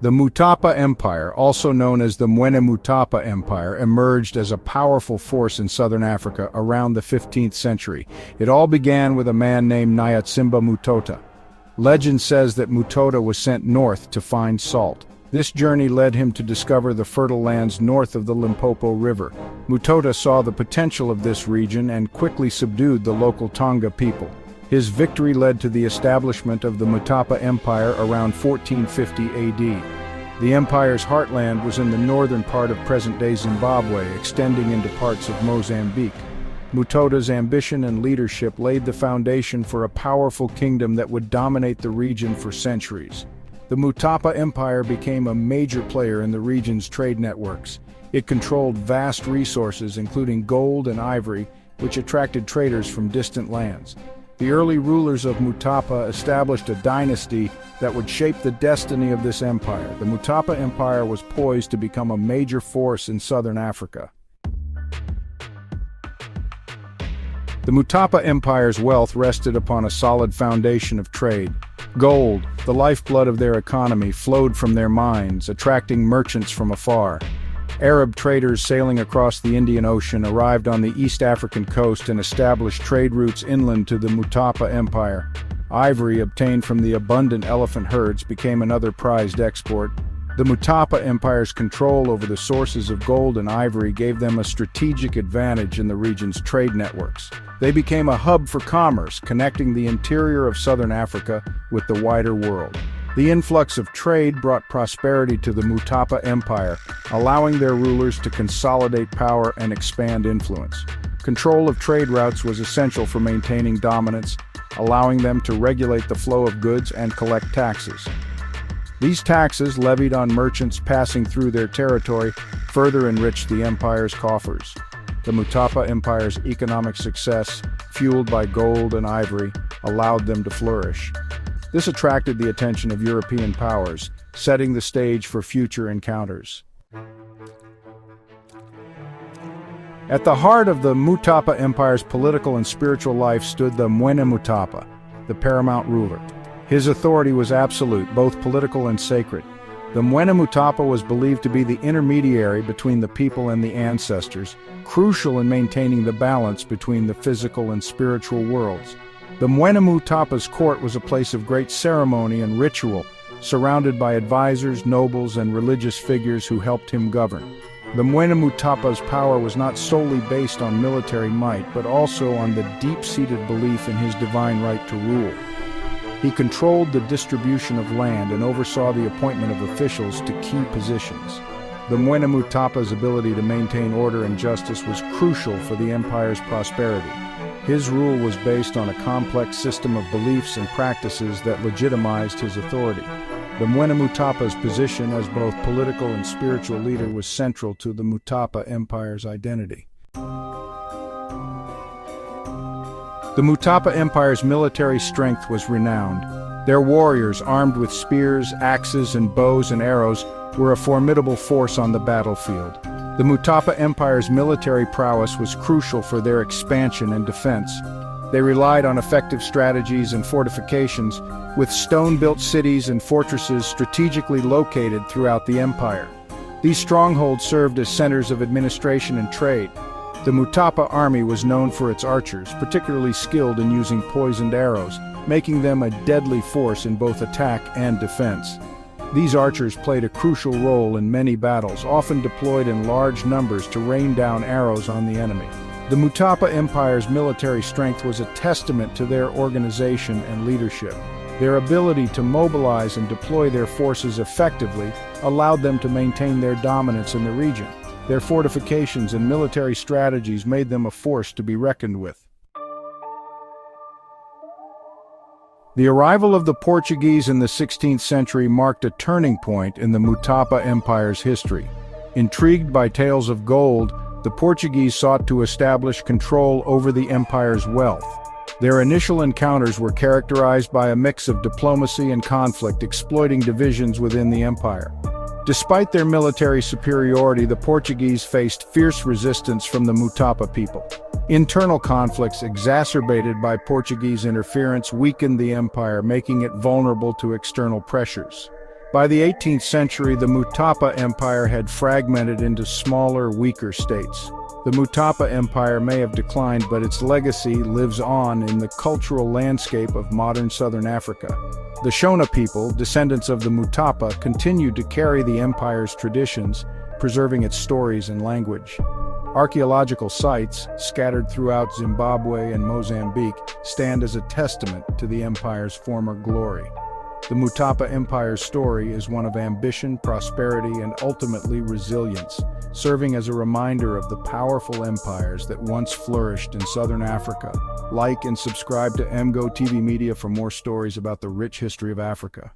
The Mutapa Empire, also known as the Mutapa Empire, emerged as a powerful force in southern Africa around the 15th century. It all began with a man named Nyatsimba Mutota. Legend says that Mutota was sent north to find salt. This journey led him to discover the fertile lands north of the Limpopo River. Mutota saw the potential of this region and quickly subdued the local Tonga people. His victory led to the establishment of the Mutapa Empire around 1450 AD. The empire's heartland was in the northern part of present-day Zimbabwe, extending into parts of Mozambique. Mutota's ambition and leadership laid the foundation for a powerful kingdom that would dominate the region for centuries. The Mutapa Empire became a major player in the region's trade networks. It controlled vast resources, including gold and ivory, which attracted traders from distant lands. The early rulers of Mutapa established a dynasty that would shape the destiny of this empire. The Mutapa Empire was poised to become a major force in southern Africa. The Mutapa Empire's wealth rested upon a solid foundation of trade. Gold, the lifeblood of their economy, flowed from their mines, attracting merchants from afar. Arab traders sailing across the Indian Ocean arrived on the East African coast and established trade routes inland to the Mutapa Empire. Ivory obtained from the abundant elephant herds became another prized export. The Mutapa Empire's control over the sources of gold and ivory gave them a strategic advantage in the region's trade networks. They became a hub for commerce, connecting the interior of southern Africa with the wider world. The influx of trade brought prosperity to the Mutapa Empire, allowing their rulers to consolidate power and expand influence. Control of trade routes was essential for maintaining dominance, allowing them to regulate the flow of goods and collect taxes. These taxes, levied on merchants passing through their territory, further enriched the empire's coffers. The Mutapa Empire's economic success, fueled by gold and ivory, allowed them to flourish. This attracted the attention of European powers, setting the stage for future encounters. At the heart of the Mutapa Empire's political and spiritual life stood the Mutapa, the paramount ruler. His authority was absolute, both political and sacred. The Mutapa was believed to be the intermediary between the people and the ancestors, crucial in maintaining the balance between the physical and spiritual worlds. The Mutapa's court was a place of great ceremony and ritual, surrounded by advisors, nobles, and religious figures who helped him govern. The Mutapa's power was not solely based on military might, but also on the deep-seated belief in his divine right to rule. He controlled the distribution of land and oversaw the appointment of officials to key positions. The Mutapa's ability to maintain order and justice was crucial for the empire's prosperity. His rule was based on a complex system of beliefs and practices that legitimized his authority. The Mutapa's position as both political and spiritual leader was central to the Mutapa Empire's identity. The Mutapa Empire's military strength was renowned. Their warriors, armed with spears, axes, and bows and arrows, were a formidable force on the battlefield. The Mutapa Empire's military prowess was crucial for their expansion and defense. They relied on effective strategies and fortifications, with stone-built cities and fortresses strategically located throughout the empire. These strongholds served as centers of administration and trade. The Mutapa army was known for its archers, particularly skilled in using poisoned arrows, making them a deadly force in both attack and defense. These archers played a crucial role in many battles, often deployed in large numbers to rain down arrows on the enemy. The Mutapa Empire's military strength was a testament to their organization and leadership. Their ability to mobilize and deploy their forces effectively allowed them to maintain their dominance in the region. Their fortifications and military strategies made them a force to be reckoned with. The arrival of the Portuguese in the 16th century marked a turning point in the Mutapa Empire's history. Intrigued by tales of gold, the Portuguese sought to establish control over the empire's wealth. Their initial encounters were characterized by a mix of diplomacy and conflict, exploiting divisions within the empire. Despite their military superiority, the Portuguese faced fierce resistance from the Mutapa people. Internal conflicts exacerbated by Portuguese interference weakened the empire, making it vulnerable to external pressures. By the 18th century, the Mutapa Empire had fragmented into smaller, weaker states. The Mutapa Empire may have declined, but its legacy lives on in the cultural landscape of modern southern Africa. The Shona people, descendants of the Mutapa, continued to carry the empire's traditions, preserving its stories and language. Archaeological sites, scattered throughout Zimbabwe and Mozambique, stand as a testament to the empire's former glory. The Mutapa Empire's story is one of ambition, prosperity, and ultimately resilience, serving as a reminder of the powerful empires that once flourished in southern Africa. Like and subscribe to MGO TV Media for more stories about the rich history of Africa.